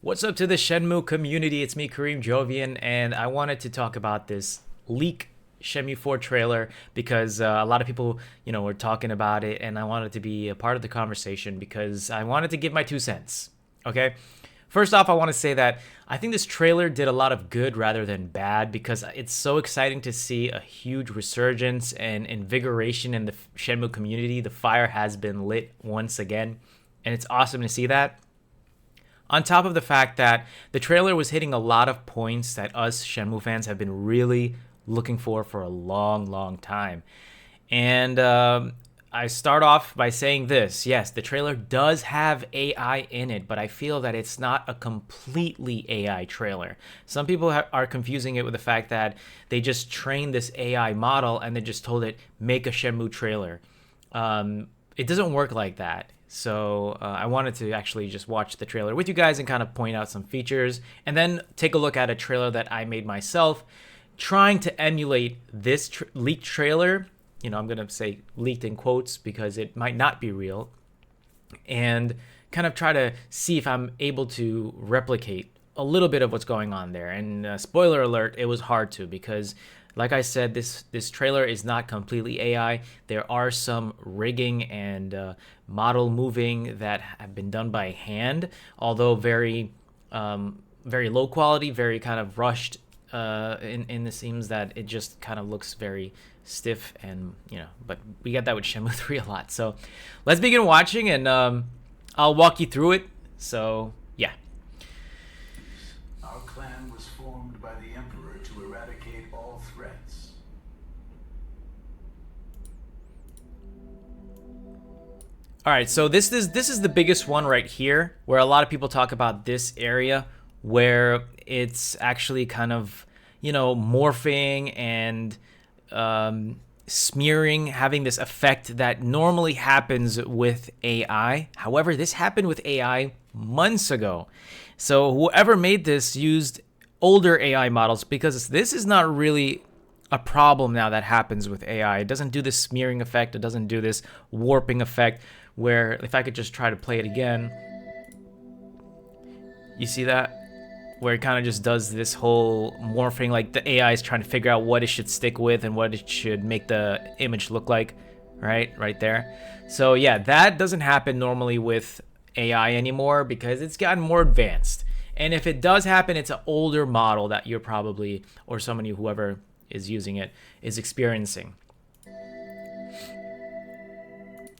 What's up to the Shenmue community? It's me, Karim Jovian, and I wanted to talk about this leak Shenmue 4 trailer because a lot of people, were talking about it, and I wanted to be a part of the conversation because I wanted to give my 2 cents. Okay? First off, I want to say that I think this trailer did a lot of good rather than bad because it's so exciting to see a huge resurgence and invigoration in the Shenmue community. The fire has been lit once again, and it's awesome to see that. On top of the fact that the trailer was hitting a lot of points that us Shenmue fans have been really looking for a long, long time. And I start off by saying this. Yes, the trailer does have AI in it, but I feel that it's not a completely AI trailer. Some people are confusing it with the fact that they just trained this AI model and they just told it, make a Shenmue trailer. It doesn't work like that. So I wanted to actually just watch the trailer with you guys and kind of point out some features and then take a look at a trailer that I made myself, trying to emulate this leaked trailer. I'm going to say leaked in quotes because it might not be real, and kind of try to see if I'm able to replicate a little bit of what's going on there. And spoiler alert, it was hard to because like I said, this trailer is not completely AI. There are some rigging and model moving that have been done by hand, although very low quality, very kind of rushed. In the seams that it just kind of looks very stiff, and but we get that with Shenmue 3 a lot. So let's begin watching, and I'll walk you through it. So yeah. Our clan was formed by the Emperor to eradicate all threats. All right, so this is the biggest one right here, where a lot of people talk about this area where it's actually kind of morphing and smearing, having this effect that normally happens with AI. However, this happened with AI months ago. So whoever made this used older AI models because this is not really a problem now that happens with AI. It doesn't do this smearing effect. It doesn't do this warping effect where, if I could just try to play it again, you see that? Where it kind of just does this whole morphing, like the AI is trying to figure out what it should stick with and what it should make the image look like, right there. So yeah, that doesn't happen normally with AI anymore because it's gotten more advanced. And if it does happen, it's an older model that you're probably, or somebody, whoever is using it, is experiencing.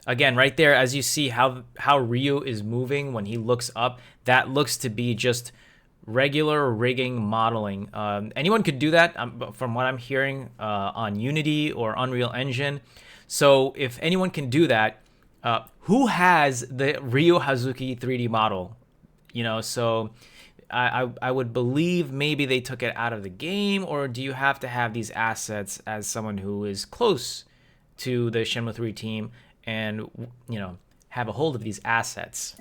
Again, right there, as you see how Ryu is moving when he looks up, that looks to be just regular rigging modeling. Anyone could do that, from what I'm hearing, on Unity or Unreal Engine. So if anyone can do that, who has the Ryu Hazuki 3D model? So I would believe maybe they took it out of the game, or do you have to have these assets as someone who is close to the Shenmue 3 team and have a hold of these assets?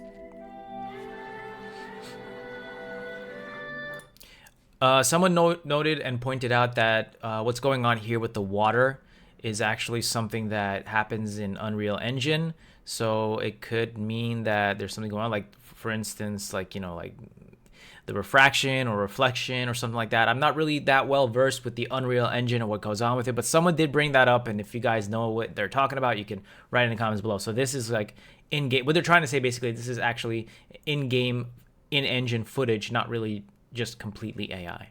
Someone noted and pointed out that what's going on here with the water is actually something that happens in Unreal Engine. So it could mean that there's something going on, like for instance, like the refraction or reflection or something like that. I'm not really that well versed with the Unreal Engine and what goes on with it, but someone did bring that up, and if you guys know what they're talking about, you can write in the comments below. So this is like in-game. What they're trying to say basically, this is actually in-game, in-engine footage, not really just completely AI.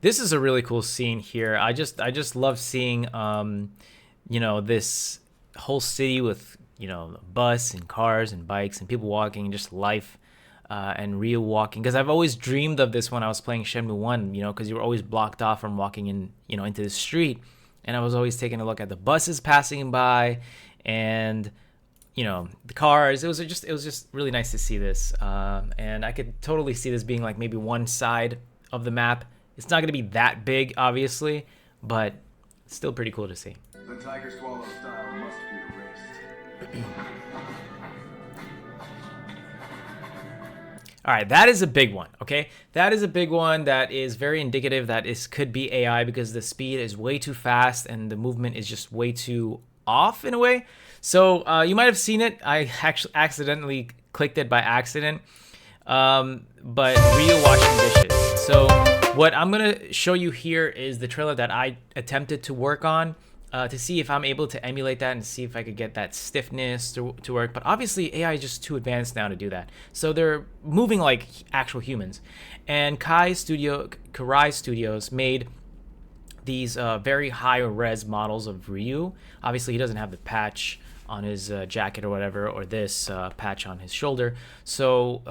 This is a really cool scene here. I just love seeing this whole city with bus and cars and bikes and people walking, and just life, and Ryu walking, because I've always dreamed of this when I was playing Shenmue 1, because you were always blocked off from walking in into the street, and I was always taking a look at the buses passing by and the cars. It was just really nice to see this, and I could totally see this being like maybe one side of the map. It's not going to be that big, obviously, but it's still pretty cool to see. The Tiger Swallow style must be erased. All right, that is a big one, okay? That is a big one that is very indicative that it could be AI because the speed is way too fast and the movement is just way too off in a way. So you might have seen it. I actually accidentally clicked it by accident. But Ryu washing dishes. So what I'm gonna show you here is the trailer that I attempted to work on to see if I'm able to emulate that and see if I could get that stiffness to work. But obviously AI is just too advanced now to do that. So they're moving like actual humans. And Karai Studios made these very high res models of Ryu. Obviously, he doesn't have the patch on his jacket or whatever, or this patch on his shoulder. So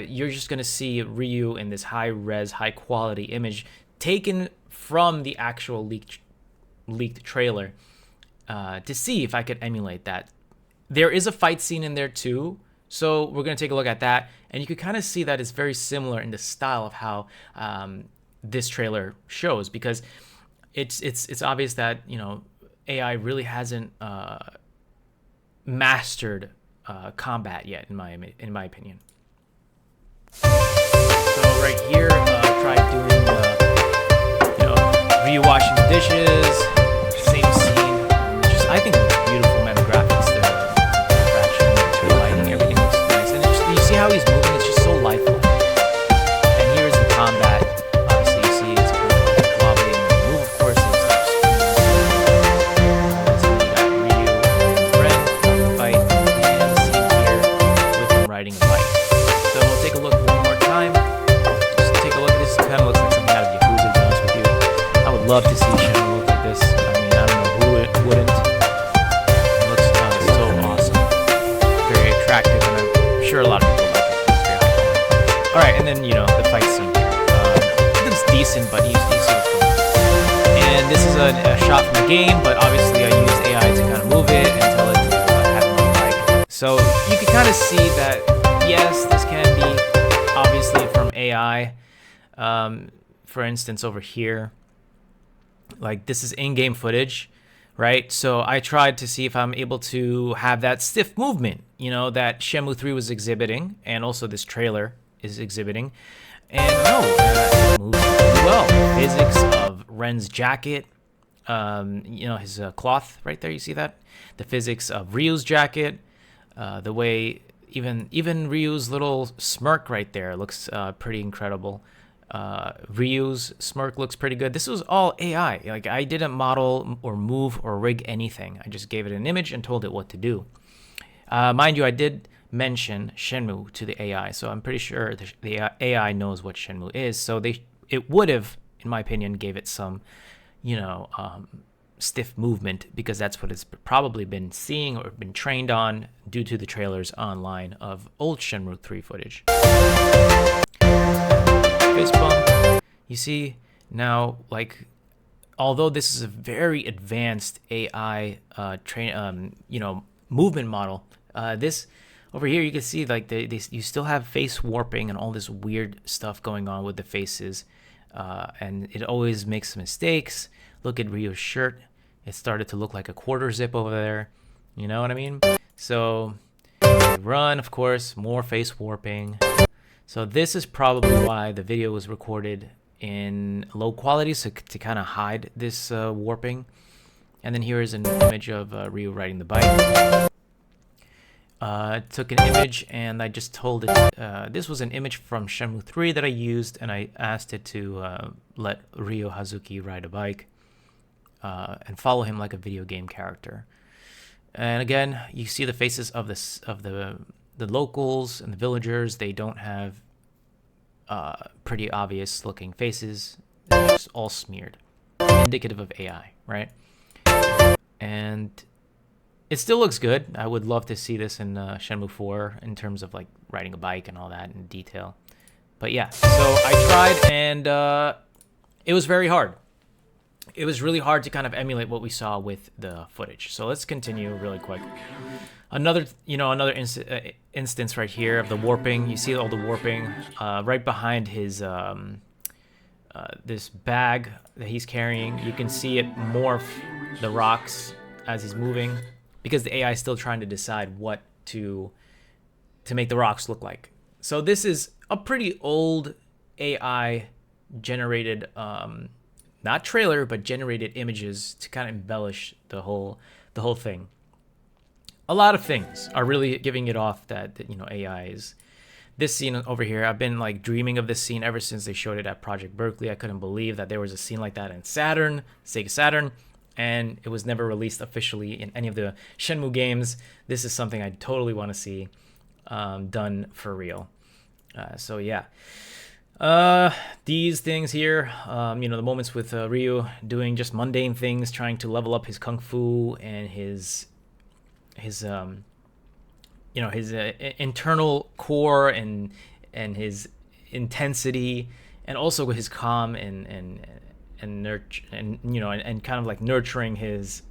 you're just gonna see Ryu in this high res, high quality image taken from the actual leaked trailer to see if I could emulate that. There is a fight scene in there too, so we're gonna take a look at that, and you can kind of see that it's very similar in the style of how this trailer shows, because it's obvious that AI really hasn't mastered combat yet, in my opinion. So right here, try doing Ryu washing the dishes, same scene. Just I think it's beautiful, man. The graphics, the fraction, the lighting, everything looks nice, and you see how he's moving. It's just so lifelike. And here's the combat. Obviously, you see it's kind of like wobbly and move. Of course, it's riding a bike. So we'll take a look one more time. Just take a look. This kind of looks like something out of Yakuza, to be honest with you. I would love to see Shenmue look like this. I mean, I don't know who it wouldn't. It looks so awesome. Very attractive, and I'm sure a lot of people like it. It's very high. Alright, and then, the fight scene here. It's decent, but you see what's going on. And this is a shot from the game, but obviously I used AI to kind of move it and tell it to have it on the bike. So you can kind of see that, yes, this can be obviously from AI. For instance, over here, like this is in-game footage, right? So I tried to see if I'm able to have that stiff movement, that Shenmue 3 was exhibiting, and also this trailer is exhibiting. And no, it moves really well. Physics of Ren's jacket, his cloth right there, you see that? The physics of Ryu's jacket. The way even Ryu's little smirk right there looks pretty incredible. Ryu's smirk looks pretty good. This was all AI. Like, I didn't model or move or rig anything. I just gave it an image and told it what to do. Mind you, I did mention Shenmue to the AI, so I'm pretty sure the AI knows what Shenmue is. So it would have, in my opinion, gave it some, stiff movement, because that's what it's probably been seeing or been trained on due to the trailers online of old Shenmue 3 footage. Fist bump. You see now, like, although this is a very advanced AI movement model, this over here you can see like you still have face warping and all this weird stuff going on with the faces, and it always makes mistakes. Look at Ryu's shirt. It started to look like a quarter zip over there. You know what I mean? So run, of course, more face warping. So this is probably why the video was recorded in low quality, so to kind of hide this warping. And then here is an image of Ryu riding the bike. Took an image and I just told it, this was an image from Shenmue 3 that I used, and I asked it to let Ryo Hazuki ride a bike and follow him like a video game character. And again, you see the faces of the locals and the villagers. They don't have pretty obvious looking faces. They're just all smeared, indicative of AI, right? And it still looks good. I would love to see this in Shenmue 4 in terms of like riding a bike and all that in detail. But yeah, so I tried, and it was very hard. It was really hard to kind of emulate what we saw with the footage. So let's continue really quick. Another instance right here of the warping. You see all the warping right behind his this bag that he's carrying. You can see it morph the rocks as he's moving, because the AI is still trying to decide what to make the rocks look like. So this is a pretty old AI generated, not trailer, but generated images to kind of embellish the whole thing. a lot of things are really giving it off that AI is. This scene over here, I've been like dreaming of this scene ever since they showed it at Project Berkeley. I couldn't believe that there was a scene like that in Sega Saturn, and it was never released officially in any of the Shenmue games. This is something I totally want to see done for real. So yeah. These things here, the moments with Ryu doing just mundane things, trying to level up his kung fu and his internal core and his intensity, and also his calm and nurture and kind of like nurturing his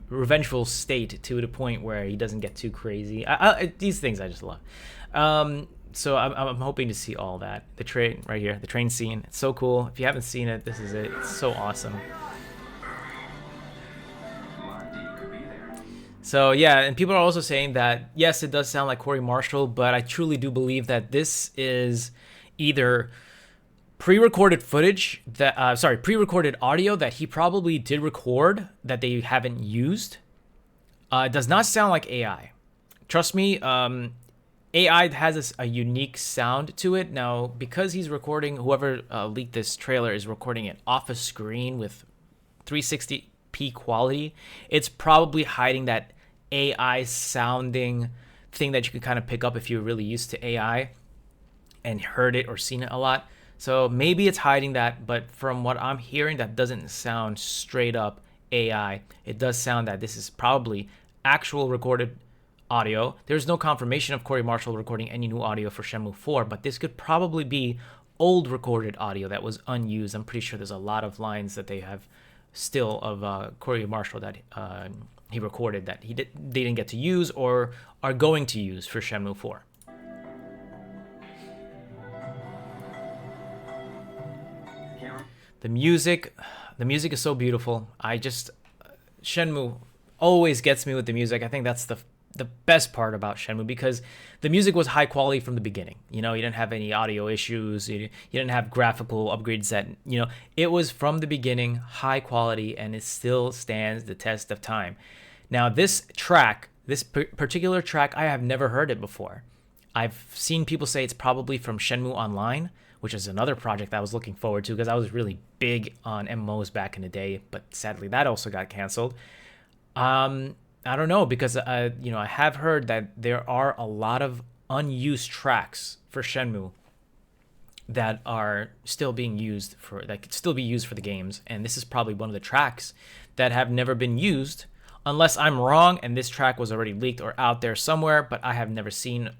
revengeful state to the point where he doesn't get too crazy. These things I just love. So I'm hoping to see all that. The train right here, the train scene, it's so cool. If you haven't seen it, this is it. It's so awesome. So yeah, and people are also saying that yes, it does sound like Corey Marshall, but I truly do believe that this is either pre-recorded footage pre-recorded audio that he probably did record that they haven't used. It does not sound like AI. Trust me, AI has a unique sound to it. Now, because he's recording, whoever leaked this trailer is recording it off a screen with 360p quality, it's probably hiding that AI sounding thing that you can kind of pick up if you're really used to AI and heard it or seen it a lot. So maybe it's hiding that, but from what I'm hearing, that doesn't sound straight up AI. It does sound that this is probably actual recorded audio. There's no confirmation of Corey Marshall recording any new audio for Shenmue 4, but this could probably be old recorded audio that was unused. I'm pretty sure there's a lot of lines that they have still of Corey Marshall that he recorded that they didn't get to use or are going to use for Shenmue 4. The music is so beautiful. Shenmue always gets me with the music. I think that's the best part about Shenmue, because the music was high quality from the beginning. You didn't have any audio issues. You didn't have graphical upgrades that, it was from the beginning high quality, and it still stands the test of time. Now, this particular track, I have never heard it before. I've seen people say it's probably from Shenmue Online, which is another project I was looking forward to because I was really big on MMOs back in the day, but sadly that also got canceled. I don't know, because I have heard that there are a lot of unused tracks for Shenmue that are still being used that could still be used for the games, and this is probably one of the tracks that have never been used, unless I'm wrong and this track was already leaked or out there somewhere, but I have never seen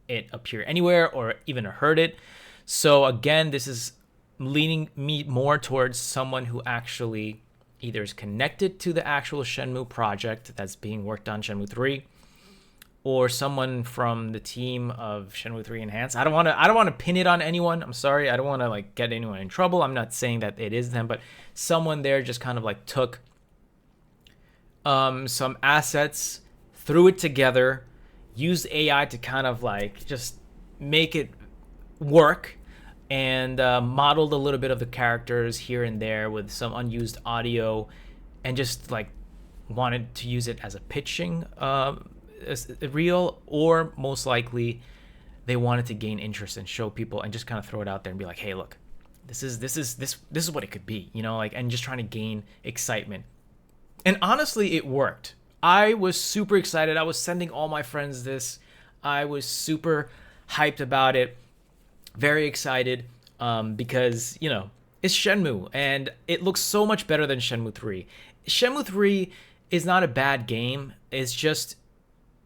it appear anywhere or even heard it. So again, this is leaning me more towards someone who actually either is connected to the actual Shenmue project that's being worked on, Shenmue 3, or someone from the team of Shenmue 3 Enhanced. I don't want to pin it on anyone. I'm sorry. I don't want to get anyone in trouble. I'm not saying that it is them, but someone there just kind of took some assets, threw it together, used AI to kind of just make it work, and modeled a little bit of the characters here and there with some unused audio, and just wanted to use it as a pitching reel, or most likely they wanted to gain interest and show people and just kind of throw it out there and be like, hey, look, this is what it could be, and just trying to gain excitement. And honestly, it worked. I was super excited. I was sending all my friends this. I was super hyped about it. Very excited because, it's Shenmue, and it looks so much better than Shenmue 3. Shenmue 3 is not a bad game. It's just,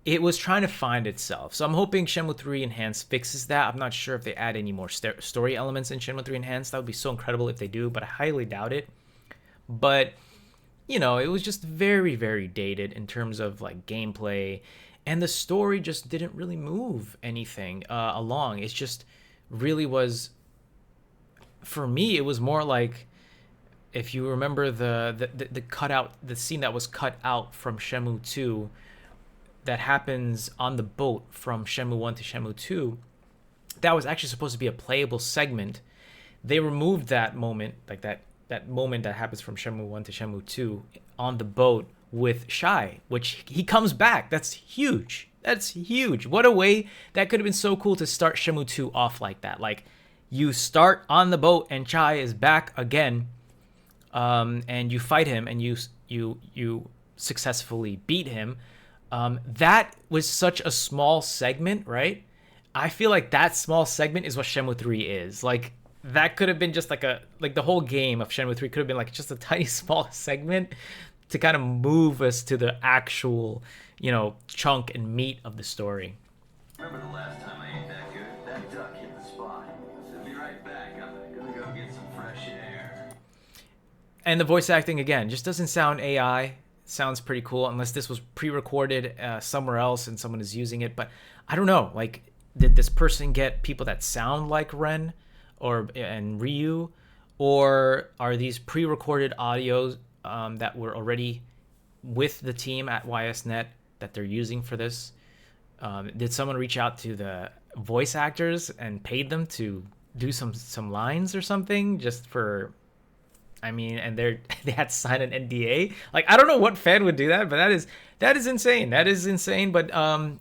it was trying to find itself. So I'm hoping Shenmue 3 Enhanced fixes that. I'm not sure if they add any more story elements in Shenmue 3 Enhanced. That would be so incredible if they do, but I highly doubt it. But, it was just very, very dated in terms of gameplay, and the story just didn't really move anything along. It's just really was, for me, it was more like, if you remember the cutout, the scene that was cut out from Shenmue 2 that happens on the boat from Shenmue 1 to Shenmue 2, that was actually supposed to be a playable segment. They removed that moment, that moment that happens from Shenmue 1 to Shenmue 2 on the boat with Shy, which he comes back. That's huge. That's huge. What a way. That could have been so cool to start Shenmue 2 off like that. Like, you start on the boat and Chai is back again, and you fight him and you successfully beat him. That was such a small segment, right? I feel like that small segment is what Shenmue 3 is. Like, that could have been just like the whole game of Shenmue 3 could have been like just a tiny small segment to kind of move us to the actual, chunk and meat of the story. Remember the last time I ate that good? That duck hit the spot. I'll be right back. I'm gonna go get some fresh air. And the voice acting, again, just doesn't sound AI. Sounds pretty cool, unless this was pre-recorded somewhere else and someone is using it. But I don't know. Like, did this person get people that sound like Ren and Ryu? Or are these pre-recorded audios that were already with the team at YSNet that they're using for this? Did someone reach out to the voice actors and paid them to do some lines or something just for, and they had to sign an NDA? Like, I don't know what fan would do that, but that is insane. That is insane, but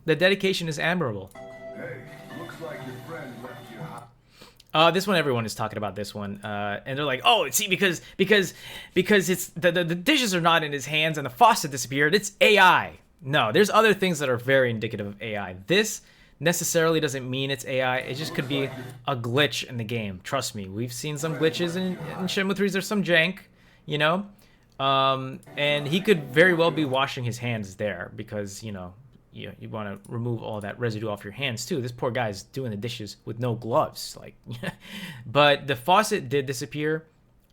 the dedication is admirable. Hey, looks like your friend left you hot. This one, everyone is talking about this one, and they're like, "Oh, see, because it's the dishes are not in his hands and the faucet disappeared. It's AI." No, there's other things that are very indicative of AI. This necessarily doesn't mean it's AI. It just could be a glitch in the game. Trust me, we've seen some glitches in Shenmue 3's. There's some jank, and he could very well be washing his hands there because you want to remove all that residue off your hands too. This poor guy's doing the dishes with no gloves, like. But the faucet did disappear,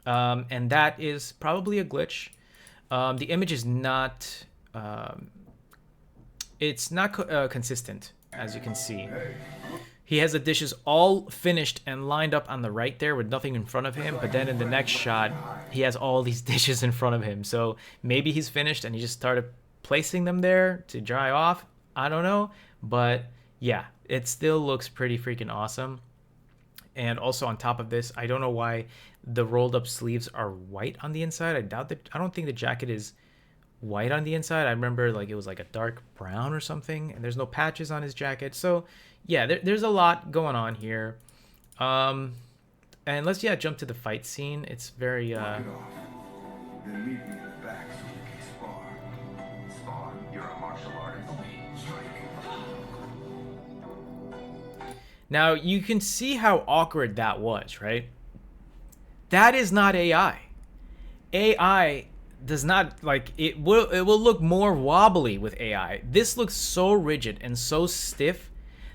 and that is probably a glitch. The image is not. It's not consistent, as you can see. He has the dishes all finished and lined up on the right there with nothing in front of him, but then in the next shot, he has all these dishes in front of him. So maybe he's finished and he just started placing them there to dry off. I don't know, but yeah, it still looks pretty freaking awesome. And also on top of this, I don't know why the rolled up sleeves are white on the inside. I don't think the jacket is white on the inside. I remember like it was like a dark brown or something, and there's no patches on his jacket. So yeah, there's a lot going on here. And let's jump to the fight scene. It's very Then meet me in the back so we can spar. Spawn, you're a martial artist. Now you can see how awkward that was, right? That is not AI. AI does not, like, it will look more wobbly with AI. This looks so rigid and so stiff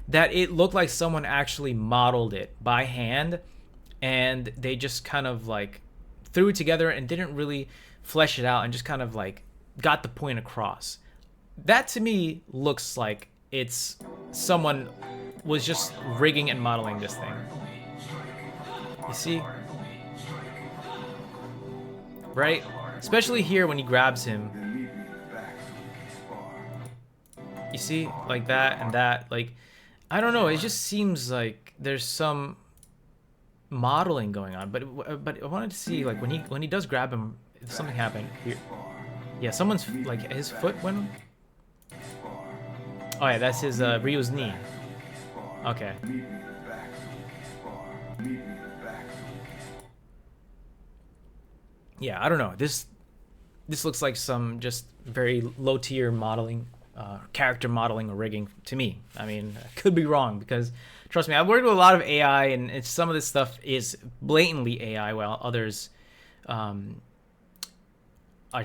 that it looked like someone actually modeled it by hand, and they just kind of like threw it together and didn't really flesh it out and just kind of like got the point across. That to me looks like it's someone was just rigging and modeling this thing. You see? Right? Especially here when he grabs him. Then meet me in the back so we can spar. You see? Like that and that. Like, I don't know. It just seems like there's some modeling going on. But I wanted to see, like, when he does grab him, something happened here. Yeah, someone's, like, his foot went. Oh yeah, that's his Ryu's knee. Okay. Meet me in the back so we can spar. Meet me in the back so we can. Yeah, I don't know. This looks like some just very low tier modeling, character modeling or rigging to me. I mean, I could be wrong because trust me, I've worked with a lot of AI, and some of this stuff is blatantly AI, while others are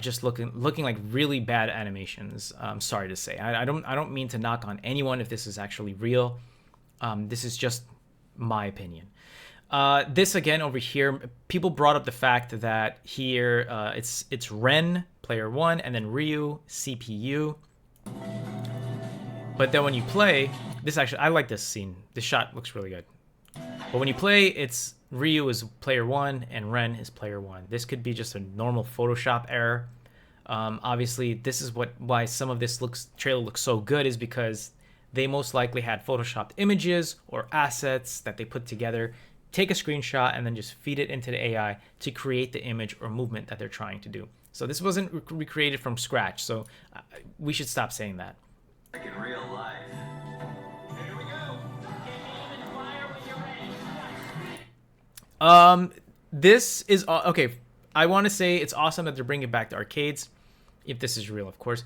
just looking like really bad animations. I'm sorry to say. I don't mean to knock on anyone if this is actually real. This is just my opinion. This again over here, people brought up the fact that here it's Ren, player 1, and then Ryu, CPU. But then when you play, I like this scene. This shot looks really good. But when you play, it's Ryu is player 1 and Ren is player 1. This could be just a normal Photoshop error. Obviously, this is why some of this trailer looks so good, is because they most likely had photoshopped images or assets that they put together, take a screenshot, and then just feed it into the AI to create the image or movement that they're trying to do. So this wasn't recreated from scratch. So we should stop saying that. Like in real life. Here we go. This is okay. I want to say it's awesome that they're bringing it back to arcades, if this is real, of course.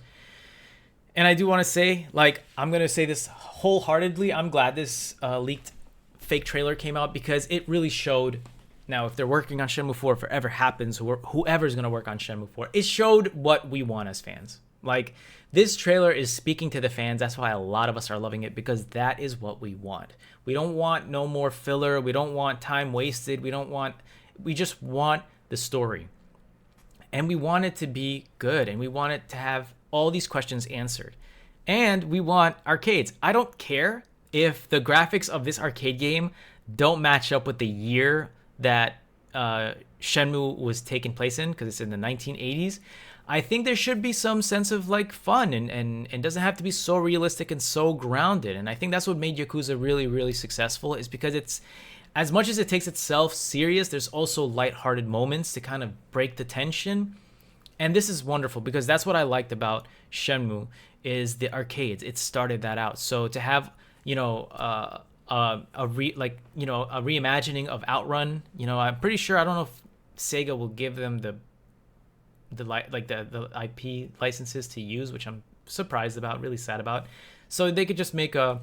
And I do want to say, like, I'm gonna say this wholeheartedly. I'm glad this leaked fake trailer came out because it really showed. Now, if they're working on Shenmue 4, if it ever happens, whoever's gonna work on Shenmue 4, it showed what we want as fans. Like, this trailer is speaking to the fans. That's why a lot of us are loving it, because that is what we want. We don't want no more filler. We don't want time wasted. We just want the story. And we want it to be good. And we want it to have all these questions answered. And we want arcades. I don't care if the graphics of this arcade game don't match up with the year that Shenmue was taking place in, because it's in the 1980s. I think there should be some sense of like fun and doesn't have to be so realistic and so grounded. And I think that's what made Yakuza really, really successful, is because it's, as much as it takes itself serious, there's also lighthearted moments to kind of break the tension. And this is wonderful because that's what I liked about Shenmue, is the arcades. It started that out. So to have, you know, a reimagining of Outrun, you know, I'm pretty sure, I don't know if Sega will give them the IP licenses to use, which I'm surprised about, really sad about. So they could just make a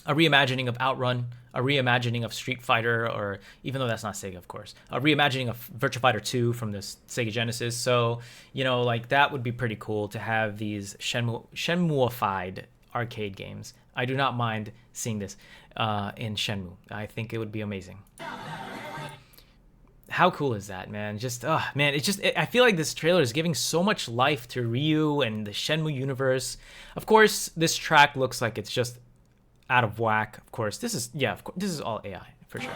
reimagining of Outrun, a reimagining of Street Fighter, or even though that's not Sega, of course, a reimagining of Virtua Fighter 2 from the Sega Genesis. So, you know, like that would be pretty cool to have these Shenmue-ified arcade games. I do not mind seeing this in Shenmue. I think it would be amazing. How cool is that, man? Just, man, I feel like this trailer is giving so much life to Ryu and the Shenmue universe. Of course, this track looks like it's just out of whack. Of course, this is all AI for sure.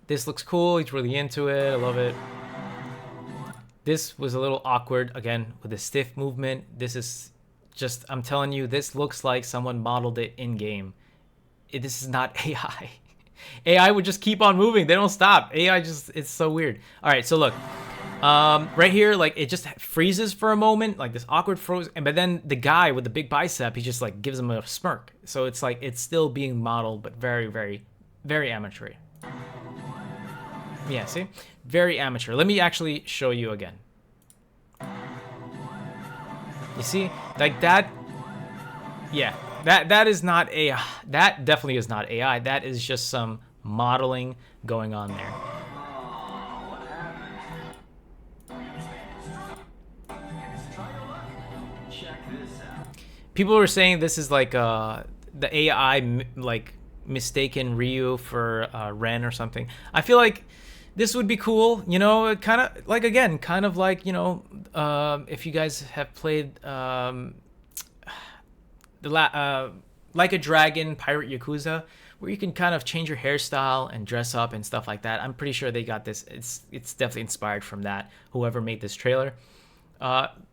This looks cool. He's really into it. I love it. This was a little awkward, again, with the stiff movement. This is just, I'm telling you, this looks like someone modeled it in-game. This is not AI. AI would just keep on moving. They don't stop. AI just, it's so weird. All right, so look. Right here, like, it just freezes for a moment, like this awkward froze, but then the guy with the big bicep, he just like gives him a smirk. So it's like, it's still being modeled, but very, very, very amateur. Yeah, see? Very amateur. Let me actually show you again. You see? Like that, yeah. That is not AI. That definitely is not AI. That is just some modeling going on there. Check this out. People were saying this is like the AI like mistaken Ryu for Ren or something. I feel like this would be cool. You know, kind of like, again, kind of like, you know, if you guys have played Like a Dragon Pirate Yakuza, where you can kind of change your hairstyle and dress up and stuff like that. I'm pretty sure they got this. It's definitely inspired from that, whoever made this trailer.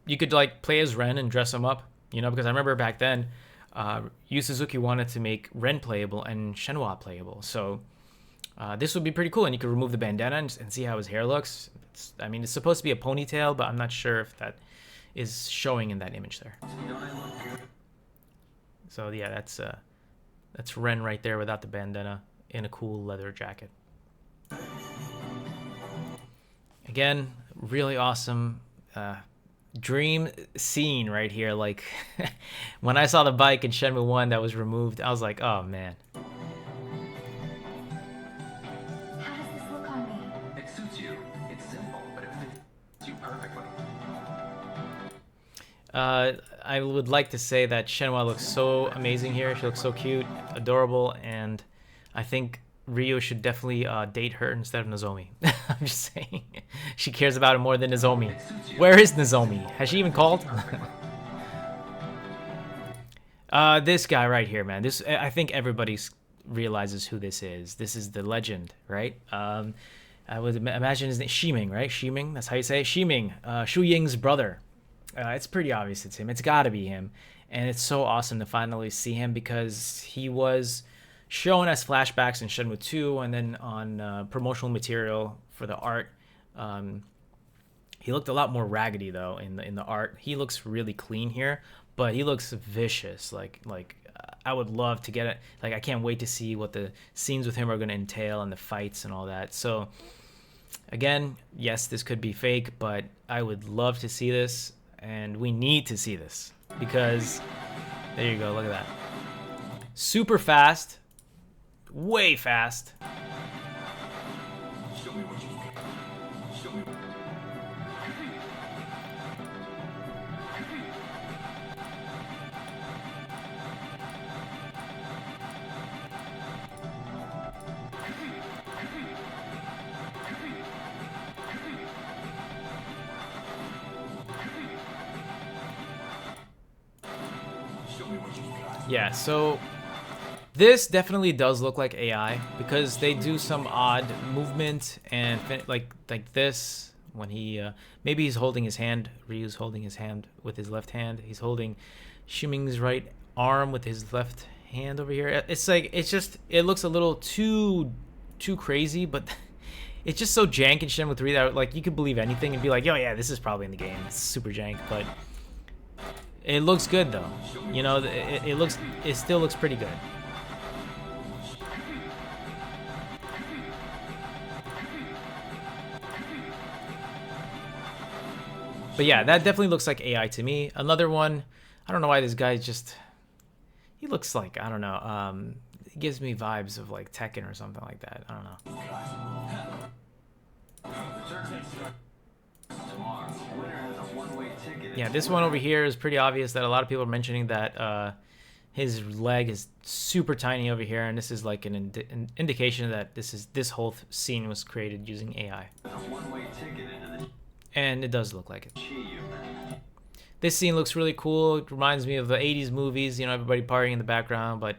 You could like play as Ren and dress him up, you know, because I remember back then Yu Suzuki wanted to make Ren playable and Shenhua playable. So this would be pretty cool, and you could remove the bandana and see how his hair looks. I mean, it's supposed to be a ponytail, but I'm not sure if that is showing in that image there. So yeah, that's Ren right there without the bandana in a cool leather jacket. Again, really awesome dream scene right here. Like when I saw the bike in Shenmue 1 that was removed, I was like, oh man. How does this look on me? It suits you. It's simple, but it fits you perfectly. I would like to say that Shenhua looks so amazing here. She looks so cute, adorable, and I think Ryo should definitely date her instead of Nozomi. I'm just saying. She cares about him more than Nozomi. Where is Nozomi? Has she even called? This guy right here, man. This, I think everybody realizes who this is. This is the legend, right? I would imagine his name, Shiming, right? Shiming, that's how you say it. Shiming, Shu Ying's brother. It's pretty obvious it's him. It's got to be him. And it's so awesome to finally see him, because he was shown as flashbacks in Shenmue 2 and then on promotional material for the art He looked a lot more raggedy though in the art. He looks really clean here, but he looks vicious. I would love to get it. Like I can't wait to see what the scenes with him are going to entail and the fights and all that. So again, yes, this could be fake, but I would love to see this, and we need to see this because there you go. Look at that. Super fast, way fast. Show me what you got. Show me. Show me what you got. Yeah, so this definitely does look like AI because they do some odd movement and like this when he maybe he's holding his hand. Ryu's holding his hand with his left hand. He's holding Shuming's right arm with his left hand over here. It's like it looks a little too crazy, but it's just so jank in Shenmue 3 that like you could believe anything and be like, oh yeah, this is probably in the game. It's super jank, but it looks good though. You know, it still looks pretty good. But yeah, that definitely looks like AI to me. Another one, I don't know why this guy he looks like, I don't know, it gives me vibes of like Tekken or something like that. I don't know. Yeah, this one over here is pretty obvious that a lot of people are mentioning that his leg is super tiny over here, and this is like an indication that this whole scene was created using AI. And it does look like it. This scene looks really cool. It reminds me of the 80s movies, you know, everybody partying in the background, but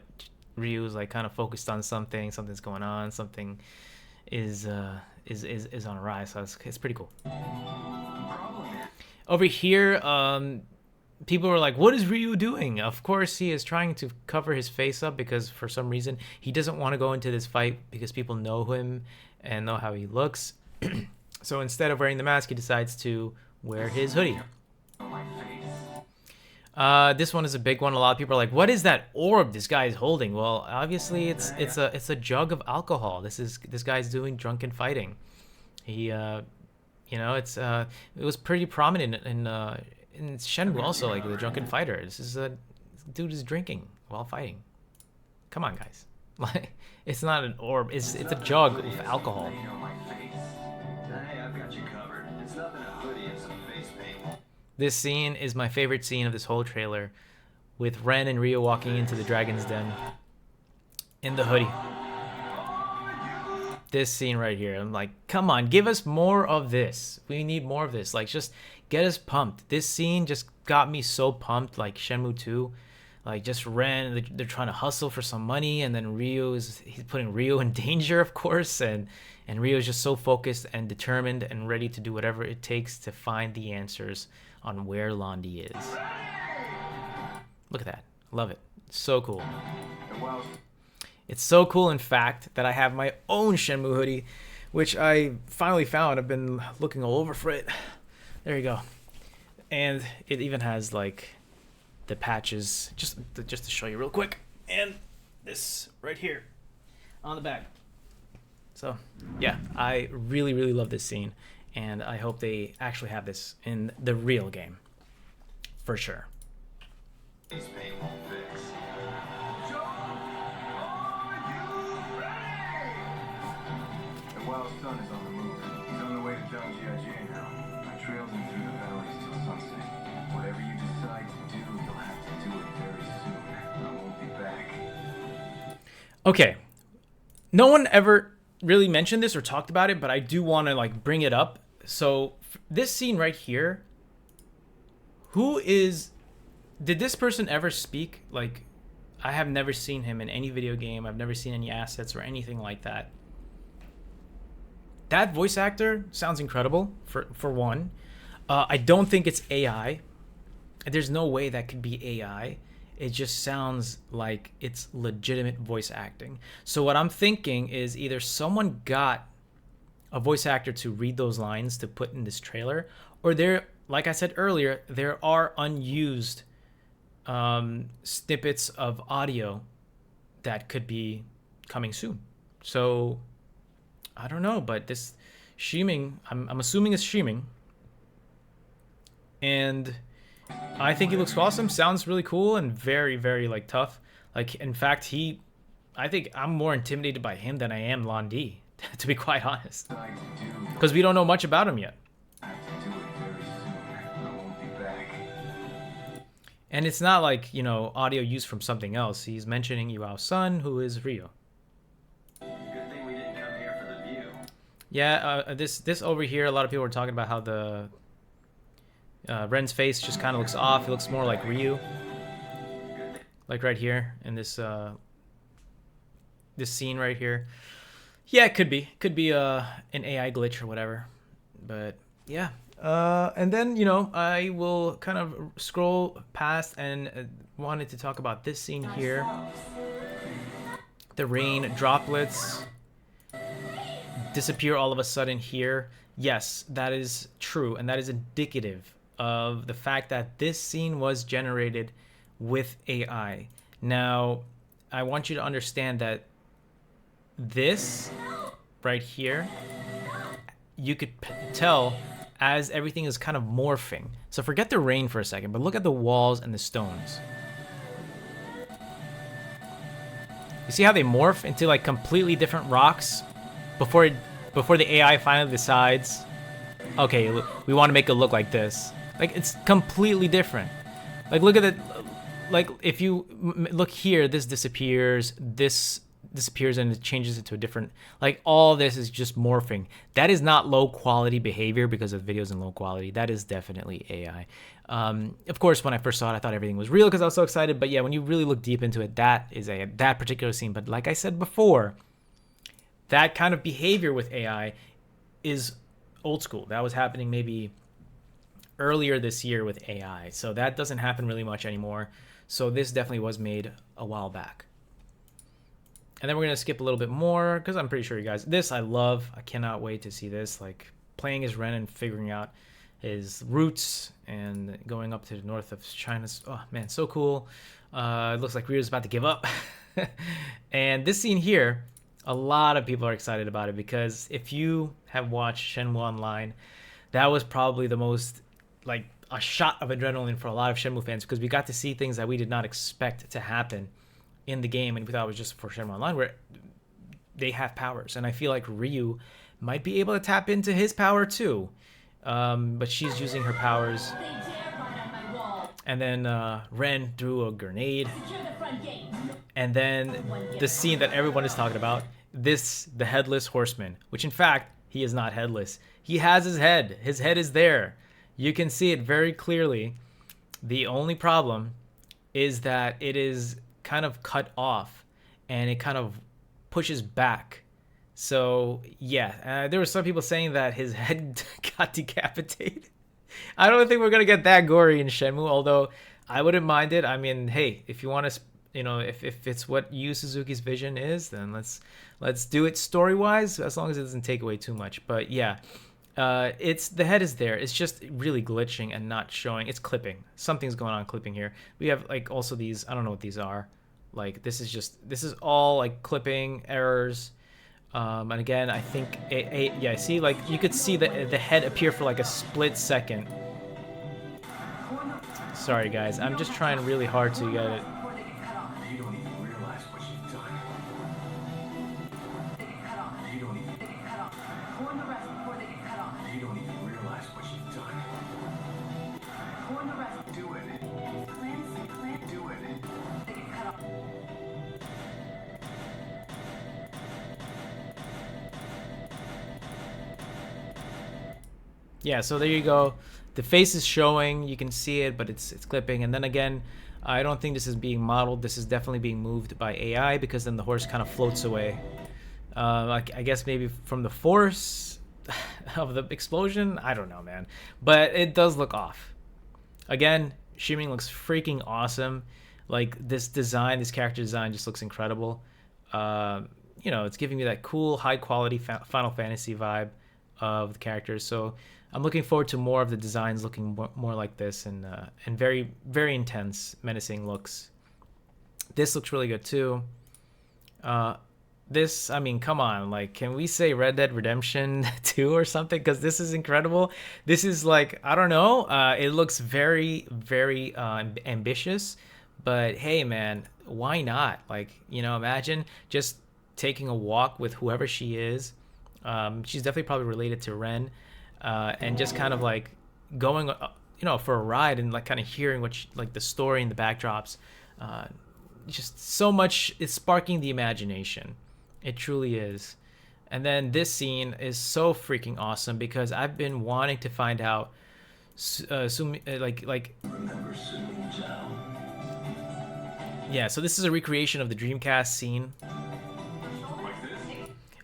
Ryu is like kind of focused on something. Something's going on. Something is on a rise. So it's pretty cool. Over here, people were like, what is Ryu doing? Of course, he is trying to cover his face up because for some reason he doesn't want to go into this fight because people know him and know how he looks. So instead of wearing the mask, he decides to wear his hoodie. This one is a big one. A lot of people are like, what is that orb this guy is holding? Well, obviously it's a jug of alcohol. This guy's doing drunken fighting. He you know, it was pretty prominent in Shenmue also, like the drunken fighter. This dude is drinking while fighting. Come on, guys. Like, it's not an orb. It's a jug of alcohol. This scene is my favorite scene of this whole trailer, with Ren and Ryo walking into the Dragon's Den in the hoodie. This scene right here, I'm like, come on, give us more of this. We need more of this. Like, just get us pumped. This scene just got me so pumped, like Shenmue 2. Like, just Ren, they're trying to hustle for some money, and then he's putting Ryo in danger, of course, and Ryo's just so focused and determined and ready to do whatever it takes to find the answers on where Londi is. Look at that. Love it. So cool. It's so cool, in fact, that I have my own Shenmue hoodie, which I finally found. I've been looking all over for it. There you go. And it even has, like, the patches, just to show you real quick. And this right here on the back. So, yeah, I really, really love this scene. And I hope they actually have this in the real game. For sure. Wild Sun is on the move. He's on the way to Jiajie now. I trailed him through the valleys till sunset. Whatever you decide to do, you'll have to do it very soon. I won't be back. Okay. No one ever really mentioned this or talked about it, but I do want to like bring it up. So this scene right here, did this person ever speak? Like, I have never seen him in any video game. I've never seen any assets or anything like that. That voice actor sounds incredible, for one. I don't think it's AI. There's no way that could be AI. It just sounds like it's legitimate voice acting. So what I'm thinking is either someone got a voice actor to read those lines to put in this trailer, or there, like I said earlier, there are unused snippets of audio that could be coming soon. So I don't know, but this streaming, I'm assuming it's streaming, and I think he looks awesome. Sounds really cool and very, very like tough. Like in fact, I think I'm more intimidated by him than I am Lon D, to be quite honest, because we don't know much about him yet. And it's not like, you know, audio used from something else. He's mentioning Iwao's son, who is Ryo. Good thing we didn't come here for the view. Yeah, this over here, a lot of people were talking about how the Ren's face just kind of looks off. It looks more like Ryu, like right here in this this scene right here. Yeah, it could be an AI glitch or whatever, but yeah. And then, you know, I will kind of scroll past and wanted to talk about this scene here. The rain droplets disappear all of a sudden here. Yes, that is true, and that is indicative of the fact that this scene was generated with AI. Now, I want you to understand that this right here, you could tell as everything is kind of morphing. So forget the rain for a second, but look at the walls and the stones. You see how they morph into like completely different rocks before the AI finally decides, okay, we want to make it look like this. Like, it's completely different. Like, look at it. Like, if you look here, this disappears, this disappears, and it changes into a different, like, all this is just morphing. That is not low quality behavior because the video's in low quality. That is definitely AI. Of course, when I first saw it, I thought everything was real because I was so excited. But yeah, when you really look deep into it, that is that particular scene. But like I said before, that kind of behavior with AI is old school. That was happening maybe earlier this year with AI. So that doesn't happen really much anymore. So this definitely was made a while back. And then we're going to skip a little bit more because I'm pretty sure you guys, this I love. I cannot wait to see this, like playing as Ren and figuring out his roots and going up to the north of China. Oh man, so cool. It looks like Ryo's about to give up. And this scene here, a lot of people are excited about it because if you have watched Shenmue Online, that was probably the most, like, a shot of adrenaline for a lot of Shenmue fans because we got to see things that we did not expect to happen in the game, and we thought it was just for Shenmue Online, where they have powers, and I feel like Ryu might be able to tap into his power too, but she's using her powers. And then Ren threw a grenade, and then the scene that everyone is talking about, the headless horseman, which in fact he is not headless. He has his head. His head is there. You can see it very clearly. The only problem is that it is kind of cut off and it kind of pushes back. So yeah, there were some people saying that his head got decapitated. I don't think we're gonna get that gory in Shenmue, although I wouldn't mind it. I mean, hey, if you want to, you know, if it's what Yu Suzuki's vision is, then let's do it story wise, as long as it doesn't take away too much. But yeah, it's the head is there. It's just really glitching and not showing. It's clipping. Something's going on clipping here. We have like also these. I don't know what these are. Like this is all like clipping errors. And again, I think yeah. See, like you could see the head appear for like a split second. Sorry guys, I'm just trying really hard to get it. You don't even realize what you've done. You don't even realize what you've done. Do it. Do it. Yeah, so there you go. The face is showing, you can see it, but it's clipping. And then again, I don't think this is being modeled. This is definitely being moved by AI because then the horse kind of floats away. I guess maybe from the force of the explosion. I don't know, man. But it does look off. Again, Shiming looks freaking awesome. Like this design, this character design just looks incredible. You know, it's giving me that cool, high quality Final Fantasy vibe of the characters. So I'm looking forward to more of the designs looking more like this, and very very intense, menacing looks. This looks really good too. This, I mean, come on, like, can we say Red Dead Redemption 2 or something? Because this is incredible. This is like, I don't know, it looks very very ambitious, but hey man, why not? Like, you know, imagine just taking a walk with whoever she is. She's definitely probably related to Ren, and just kind of like going, you know, for a ride, and like kind of hearing what like the story and the backdrops. Just so much, it's sparking the imagination. It truly is. And then this scene is so freaking awesome because I've been wanting to find out, Remember Sumi Zhao? yeah. So this is a recreation of the Dreamcast scene.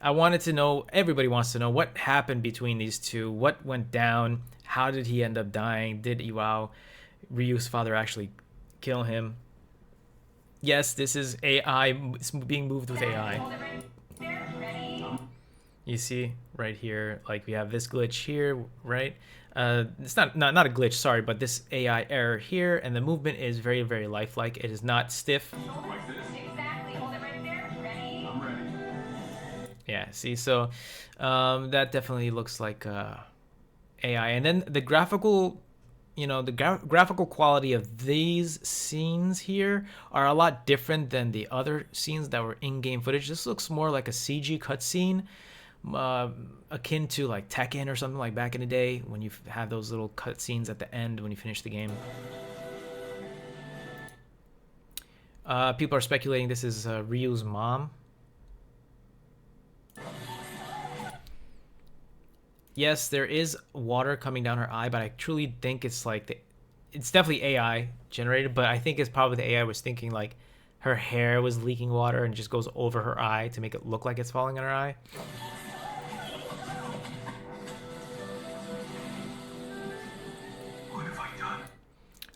I wanted to know, everybody wants to know what happened between these two, what went down, how did he end up dying, did Iwao, Ryu's father, actually kill him? Yes, this is AI, it's being moved with AI. You see right here, like we have this glitch here, right? It's not a glitch, sorry, but this AI error here, and the movement is very very lifelike. It is not stiff. Yeah, see, so that definitely looks like AI. And then the graphical, you know, the graphical quality of these scenes here are a lot different than the other scenes that were in-game footage. This looks more like a CG cutscene, akin to like Tekken or something, like back in the day when you have those little cutscenes at the end when you finish the game. People are speculating this is Ryu's mom. Yes, there is water coming down her eye, but I truly think it's like it's definitely AI generated, but I think it's probably the AI was thinking like her hair was leaking water and just goes over her eye to make it look like it's falling on her eye. What have I done?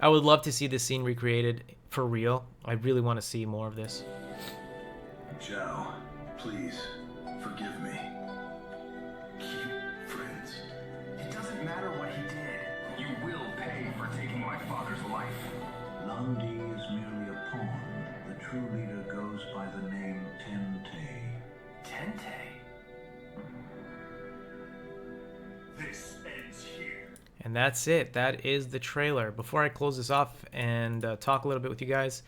I would love to see this scene recreated for real. I really want to see more of this. Zhao, please, forgive me. Keep friends. It doesn't matter what he did. You will pay for taking my father's life. Lan Di is merely a pawn. The true leader goes by the name Tente. Tente. This ends here. And that's it. That is the trailer. Before I close this off and talk a little bit with you guys.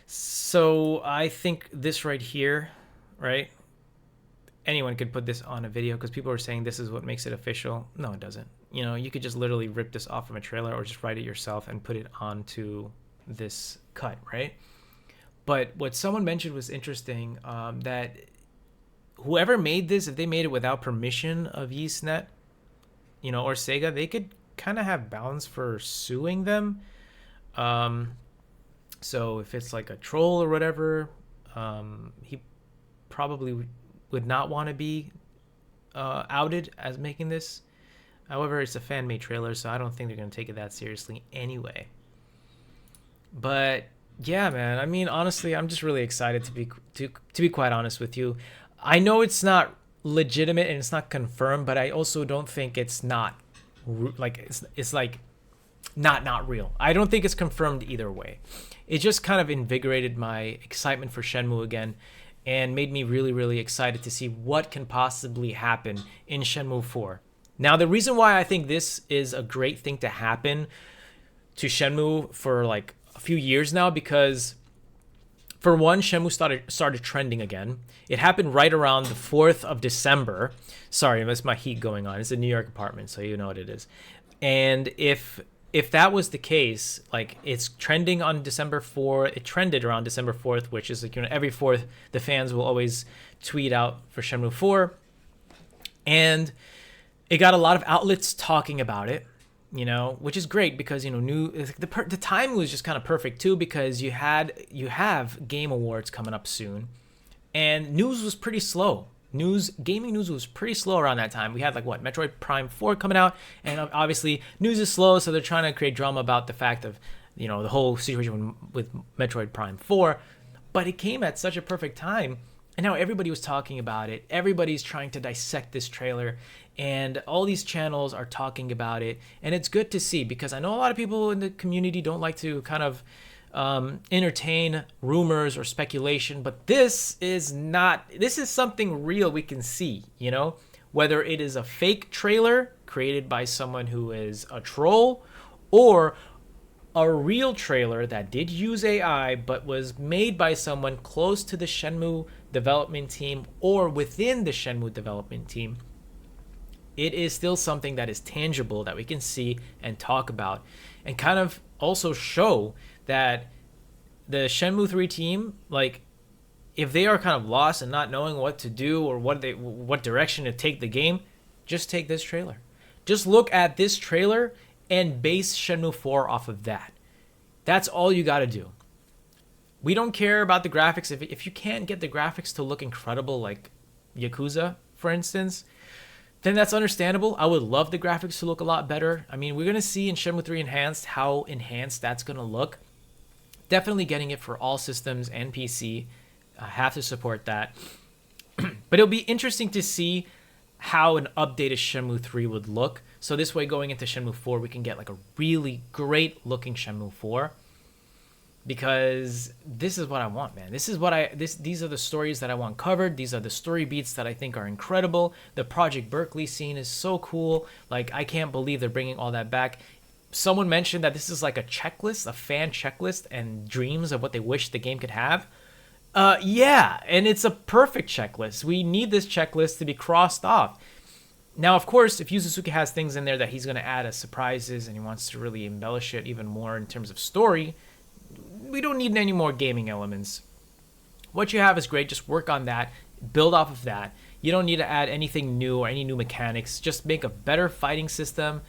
So I think this right here, right? Anyone could put this on a video because people are saying this is what makes it official. No, it doesn't. You know, you could just literally rip this off from a trailer or just write it yourself and put it onto this cut, right? But what someone mentioned was interesting, that whoever made this, if they made it without permission of YesNet, you know, or Sega, they could kind of have bounds for suing them. So if it's like a troll or whatever, he probably would not want to be outed as making this. However, it's a fan-made trailer, so I don't think they're going to take it that seriously anyway. But yeah, man, I mean, honestly, I'm just really excited to be quite honest with you. I know it's not legitimate and it's not confirmed, but I also don't think it's not like it's like not real. I don't think it's confirmed either way. It just kind of invigorated my excitement for Shenmue again and made me really really excited to see what can possibly happen in Shenmue 4. Now, the reason why I think this is a great thing to happen to Shenmue for like a few years now, because for one, Shenmue started trending again. It happened right around the 4th of December. Sorry, that's my heat going on. It's a New York apartment, so you know what it is. And if that was the case, like it's trending on December 4th, it trended around December 4th, which is like, you know, every 4th, the fans will always tweet out for Shenmue 4. And it got a lot of outlets talking about it, you know, which is great because, you know, the time was just kind of perfect too, because you have Game Awards coming up soon, and news was pretty slow. Gaming news was pretty slow around that time. We had like Metroid Prime 4 coming out, and obviously news is slow, so they're trying to create drama about the fact of, you know, the whole situation with Metroid Prime 4. But it came at such a perfect time And now everybody was talking about it. Everybody's trying to dissect this trailer, and all these channels are talking about it. And it's good to see, because I know a lot of people in the community don't like to kind of entertain rumors or speculation, but this is not. This is something real we can see. You know, whether it is a fake trailer created by someone who is a troll, or a real trailer that did use AI but was made by someone close to the Shenmue development team or within the Shenmue development team, it is still something that is tangible that we can see and talk about, and kind of also show that the Shenmue 3 team, like, if they are kind of lost and not knowing what to do or what direction to take the game, just take this trailer. Just look at this trailer and base Shenmue 4 off of that. That's all you got to do. We don't care about the graphics. If you can't get the graphics to look incredible, like Yakuza, for instance, then that's understandable. I would love the graphics to look a lot better. I mean, we're going to see in Shenmue 3 Enhanced how enhanced that's going to look. Definitely getting it for all systems and PC. I have to support that. But it'll be interesting to see how an updated Shenmue 3 would look. So this way, going into Shenmue 4, we can get like a really great looking Shenmue 4. Because this is what I want, man. These are the stories that I want covered. These are the story beats that I think are incredible. The Project Berkeley scene is so cool. Like, I can't believe they're bringing all that back. Someone mentioned that this is like a checklist, a fan checklist, and dreams of what they wish the game could have. Yeah, and it's a perfect checklist. We need this checklist to be crossed off. Now, of course, if Yu Suzuki has things in there that he's going to add as surprises and he wants to really embellish it even more in terms of story, we don't need any more gaming elements. What you have is great. Just work on that. Build off of that. You don't need to add anything new or any new mechanics. Just make a better fighting system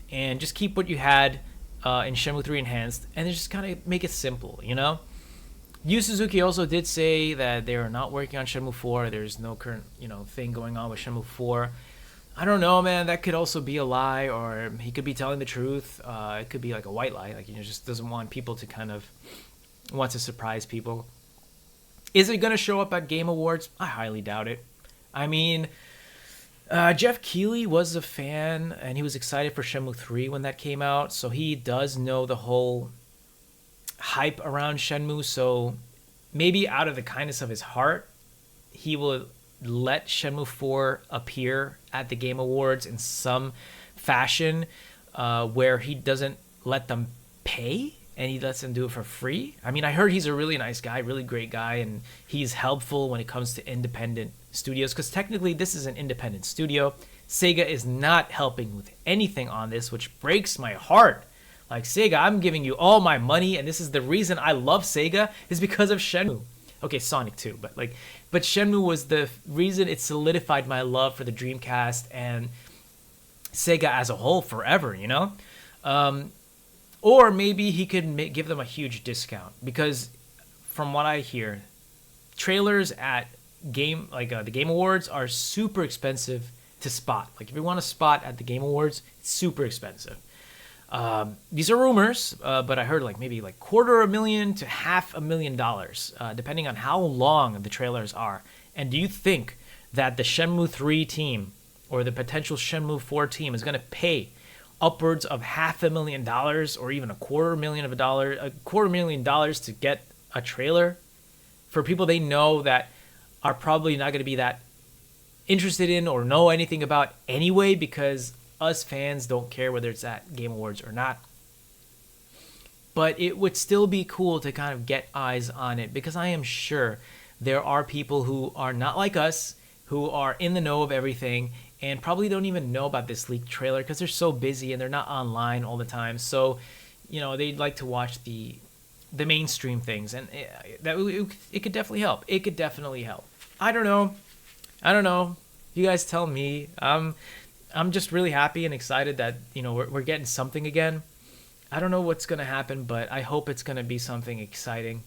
and just keep what you had in Shenmue 3 Enhanced, and just kind of make it simple, you know? Yu Suzuki also did say that they are not working on Shenmue 4. There's no current, thing going on with Shenmue 4. I don't know, man. That could also be a lie, or he could be telling the truth. It could be like a white lie, like just doesn't want people to kind of want to surprise people. Is it gonna show up at Game Awards? I highly doubt it. I mean, Jeff Keighley was a fan, and he was excited for Shenmue 3 when that came out, so he does know the whole hype around Shenmue. So maybe out of the kindness of his heart, he will let Shenmue 4 appear at the Game Awards in some fashion, where he doesn't let them pay and he lets them do it for free. I mean, I heard he's a really nice guy, really great guy, and he's helpful when it comes to independent studios, because technically this is an independent studio. Sega is not helping with anything on this, which breaks my heart. Like, Sega, I'm giving you all my money, and this is the reason I love Sega, is because of Shenmue. Okay, Sonic too, but Shenmue was the reason it solidified my love for the Dreamcast and Sega as a whole forever, Or maybe he could give them a huge discount, because from what I hear, trailers at the Game Awards are super expensive to spot. Like, if you want to spot at the Game Awards, it's super expensive. These are rumors, but I heard maybe $250,000 to $500,000, depending on how long the trailers are. And do you think that the Shenmue 3 team or the potential Shenmue 4 team is going to pay upwards of $500,000 or even $250,000 to get a trailer for people they know that are probably not going to be that interested in or know anything about anyway, because us fans don't care whether it's at Game Awards or not? But it would still be cool to kind of get eyes on it, because I am sure there are people who are not like us, who are in the know of everything, and probably don't even know about this leaked trailer because they're so busy and they're not online all the time. So, they'd like to watch the mainstream things, and it could definitely help. It could definitely help. I don't know. You guys tell me. I'm just really happy and excited that we're getting something again. I don't know what's gonna happen, but I hope it's gonna be something exciting.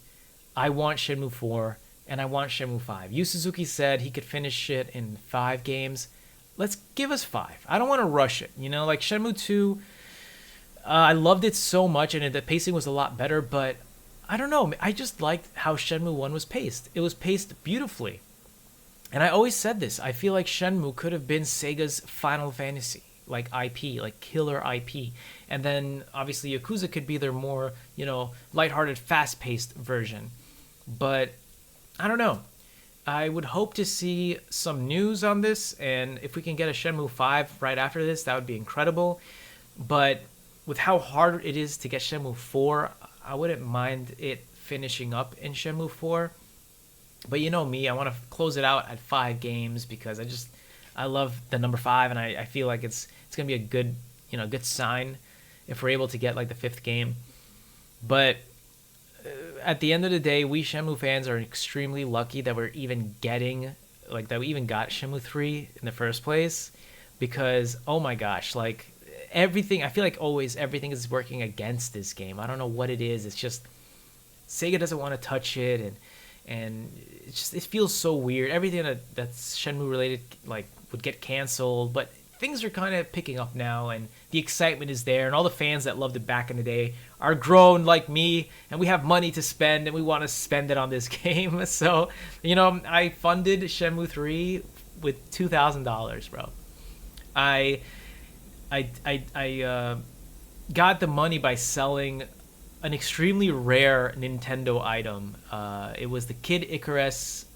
I want Shenmue 4 and I want Shenmue 5. Yu Suzuki said he could finish it in 5 games. Let's give us 5. I don't want to rush it. Like Shenmue 2, I loved it so much and the pacing was a lot better, but I don't know. I just liked how Shenmue 1 was paced. It was paced beautifully. And I always said this. I feel like Shenmue could have been Sega's Final Fantasy, like IP, like killer IP. And then obviously Yakuza could be their more, lighthearted, fast-paced version. But I don't know. I would hope to see some news on this, and if we can get a Shenmue 5 right after this, that would be incredible. But with how hard it is to get Shenmue 4, I wouldn't mind it finishing up in Shenmue 4. But you know me, I want to close it out at 5 games because I love the number 5, and I feel like it's gonna be a good good sign if we're able to get like the 5th game. But at the end of the day, we Shenmue fans are extremely lucky that we're even getting that we even got Shenmue 3 in the first place, because oh my gosh, like everything, I feel like always everything is working against this game. I don't know what it is. It's just Sega doesn't want to touch it, and it feels so weird. Everything that's Shenmue related would get canceled, but things are kind of picking up now, and the excitement is there, and all the fans that loved it back in the day are grown like me, and we have money to spend, and we want to spend it on this game. So, I funded Shenmue 3 with $2,000, bro. I got the money by selling an extremely rare Nintendo item. It was the Kid Icarus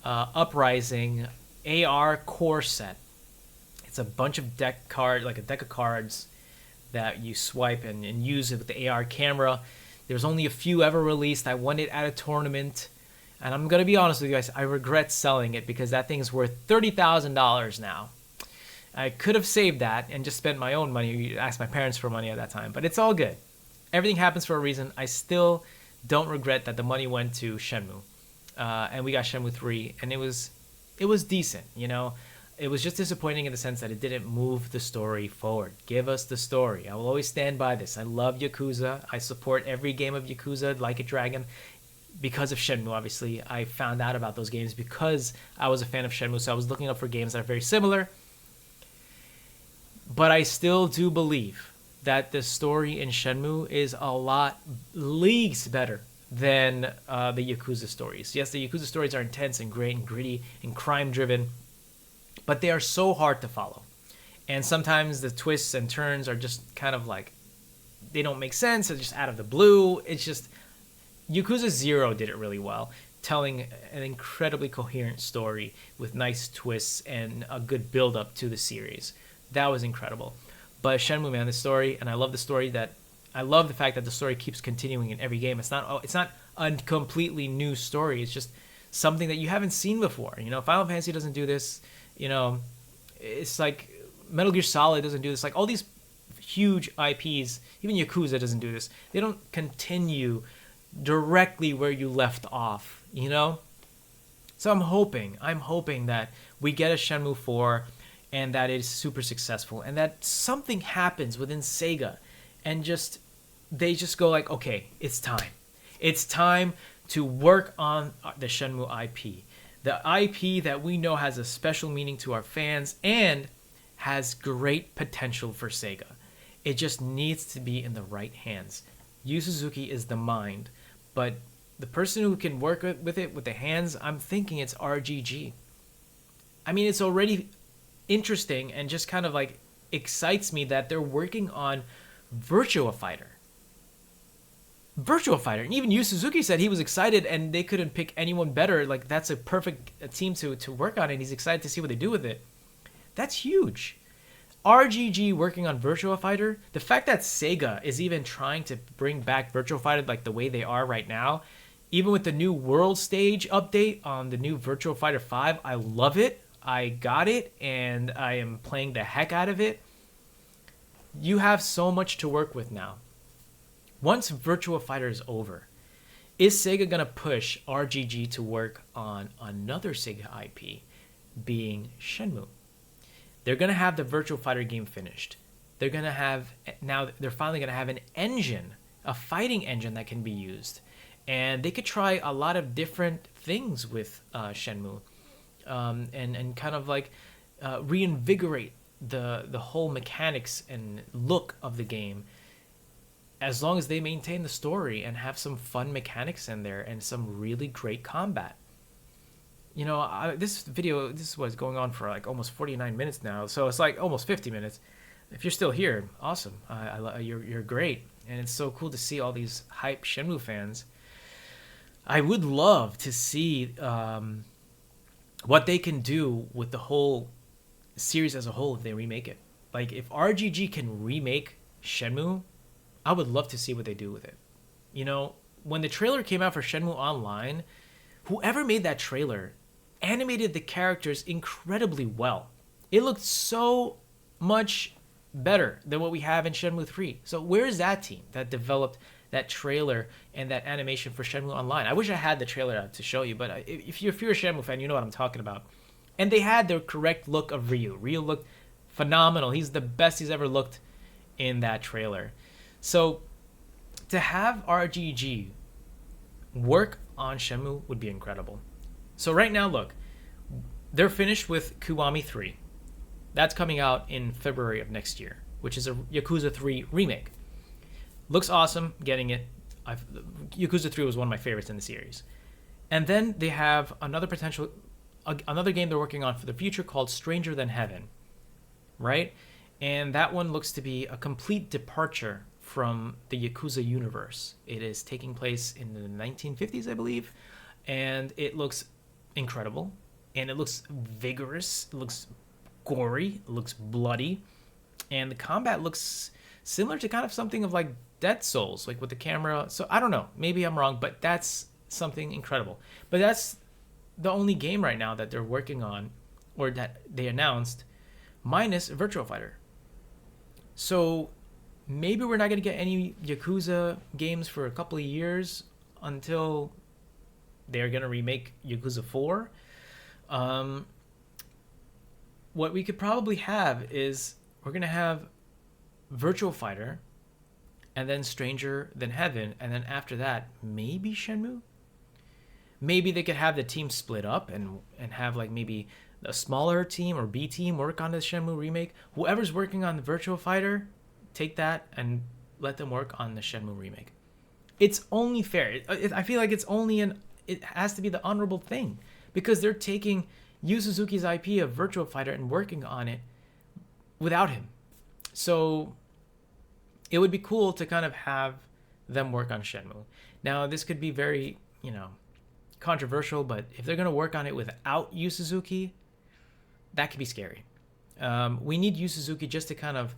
Uprising AR core set. It's a bunch of a deck of cards that you swipe and use it with the AR camera. There's only a few ever released. I won it at a tournament, and I'm gonna be honest with you guys, I regret selling it because that thing's worth $30,000 now. I could have saved that and just spent my own money, asked my parents for money at that time, but it's all good. Everything happens for a reason. I still don't regret that the money went to Shenmue, and we got Shenmue 3, and it was decent, It was just disappointing in the sense that it didn't move the story forward. Give us the story. I will always stand by this. I love Yakuza. I support every game of Yakuza, Like a Dragon, because of Shenmue, obviously. I found out about those games because I was a fan of Shenmue, so I was looking up for games that are very similar. But I still do believe that the story in Shenmue is a lot, leagues better than the Yakuza stories. Yes, the Yakuza stories are intense and great and gritty and crime-driven, but they are so hard to follow. And sometimes the twists and turns are just kind of they don't make sense. They're just out of the blue. It's just, Yakuza 0 did it really well, telling an incredibly coherent story with nice twists and a good build-up to the series. That was incredible. But Shenmue, man, the story, and I love the fact that the story keeps continuing in every game. It's not a completely new story. It's just something that you haven't seen before. Final Fantasy doesn't do this. It's like Metal Gear Solid doesn't do this. Like all these huge IPs, even Yakuza doesn't do this. They don't continue directly where you left off, So I'm hoping that we get a Shenmue 4 and that it's super successful and that something happens within Sega and they just go okay, it's time. It's time to work on the Shenmue IP. The IP that we know has a special meaning to our fans and has great potential for Sega. It just needs to be in the right hands. Yu Suzuki is the mind, but the person who can work with it with the hands, I'm thinking it's RGG. I mean, it's already interesting and just kind of excites me that they're working on Virtua Fighter. And even Yu Suzuki said he was excited and they couldn't pick anyone better. That's a perfect team to work on, and he's excited to see what they do with it. That's huge. RGG working on Virtua Fighter. The fact that Sega is even trying to bring back Virtua Fighter the way they are right now, even with the new World Stage update on the new Virtua Fighter 5, I love it. I got it, and I am playing the heck out of it. You have so much to work with now. Once Virtua Fighter is over, is Sega going to push RGG to work on another Sega IP, being Shenmue? They're going to have the Virtua Fighter game finished. They're finally going to have an engine, a fighting engine that can be used. And they could try a lot of different things with Shenmue. And kind of reinvigorate the whole mechanics and look of the game, as long as they maintain the story and have some fun mechanics in there and some really great combat. this video, this was going on for like almost 49 minutes now, so it's like almost 50 minutes. If you're still here, awesome. You're great, and it's so cool to see all these hype Shenmue fans. I would love to see what they can do with the whole series as a whole if they remake it. Like, if RGG can remake Shenmue, I would love to see what they do with it. When the trailer came out for Shenmue Online, whoever made that trailer animated the characters incredibly well. It looked so much better than what we have in Shenmue 3. So where is that team that developed that trailer and that animation for Shenmue Online? I wish I had the trailer to show you, but if you're a Shenmue fan, you know what I'm talking about. And they had the correct look of Ryu. Ryu looked phenomenal. He's the best he's ever looked in that trailer. So to have RGG work on Shenmue would be incredible. So right now, look, they're finished with Kiwami 3. That's coming out in February of next year, which is a Yakuza 3 remake. Looks awesome, getting it. Yakuza 3 was one of my favorites in the series. And then they have another game they're working on for the future called Stranger Than Heaven, right? And that one looks to be a complete departure from the Yakuza universe. It is taking place in the 1950s, I believe, and it looks incredible, and it looks vigorous, it looks gory, it looks bloody, and the combat looks similar to kind of something of like Dead Souls, like with the camera. So I don't know, maybe I'm wrong, but that's something incredible. But that's the only game right now that they're working on, or that they announced, minus Virtua Fighter. So maybe we're not going to get any Yakuza games for a couple of years until they're going to remake Yakuza 4. What we could probably have is we're going to have Virtua Fighter, and then Stranger Than Heaven, and then after that, maybe Shenmue? Maybe they could have the team split up and have like maybe a smaller team or B team work on the Shenmue remake. Whoever's working on the Virtua Fighter, take that and let them work on the Shenmue remake. It's only fair. I feel like it has to be the honorable thing, because they're taking Yu Suzuki's IP of Virtua Fighter and working on it without him. So it would be cool to kind of have them work on Shenmue. Now, this could be very, controversial, but if they're going to work on it without Yu Suzuki, that could be scary. We need Yu Suzuki just to kind of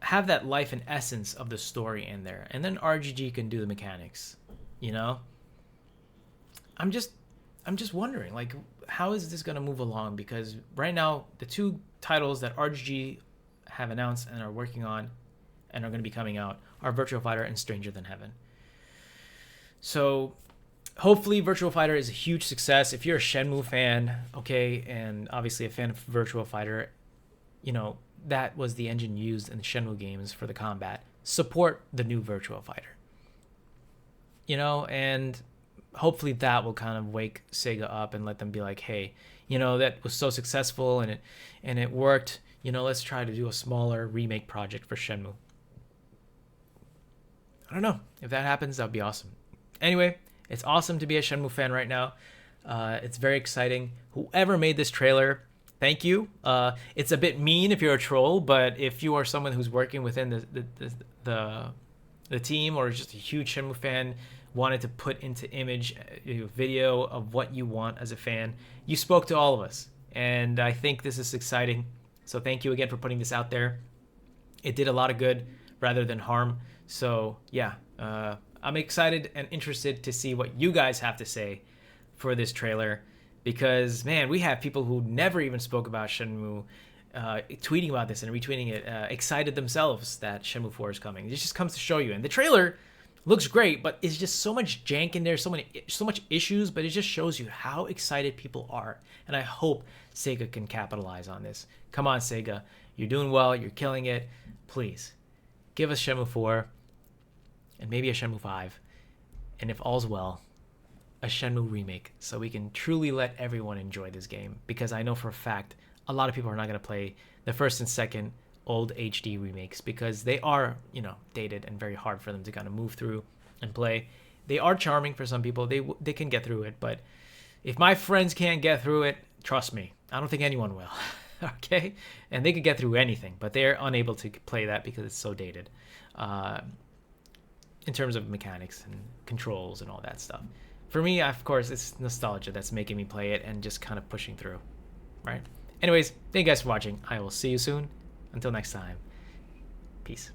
have that life and essence of the story in there, and then RGG can do the mechanics. I'm just wondering, like, how is this going to move along? Because right now, the two titles that RGG have announced and are working on and are going to be coming out are Virtua Fighter and Stranger Than Heaven. So hopefully Virtua Fighter is a huge success. If you're a Shenmue fan, okay, and obviously a fan of Virtua Fighter, that was the engine used in the Shenmue games for the combat. Support the new Virtua Fighter. And hopefully that will kind of wake Sega up and let them be like, hey, that was so successful and it worked. Let's try to do a smaller remake project for Shenmue. I don't know. If that happens, that would be awesome. Anyway, it's awesome to be a Shenmue fan right now. It's very exciting. Whoever made this trailer, thank you. It's a bit mean if you're a troll, but if you are someone who's working within the team, or just a huge Shenmue fan, wanted to put into image a video of what you want as a fan, you spoke to all of us. And I think this is exciting. So thank you again for putting this out there. It did a lot of good rather than harm. So yeah, I'm excited and interested to see what you guys have to say for this trailer, because man, we have people who never even spoke about Shenmue tweeting about this and retweeting it, excited themselves that Shenmue 4 is coming. It just comes to show you. And the trailer looks great, but it's just so much jank in there, so much issues, but it just shows you how excited people are. And I hope Sega can capitalize on this. Come on, Sega. You're doing well. You're killing it. Please, give us Shenmue 4 and maybe a Shenmue 5. And if all's well, a Shenmue remake, so we can truly let everyone enjoy this game. Because I know for a fact, a lot of people are not going to play the first and second old HD remakes, because they are, dated and very hard for them to kind of move through and play. They are charming for some people. They can get through it, but If my friends can't get through it, trust me, I don't think anyone will. Okay? And they could get through anything, but they're unable to play that because it's so dated in terms of mechanics and controls and all that stuff. For me, of course, it's nostalgia that's making me play it and just kind of pushing through, right? Anyways, thank you guys for watching. I will see you soon. Until next time, peace.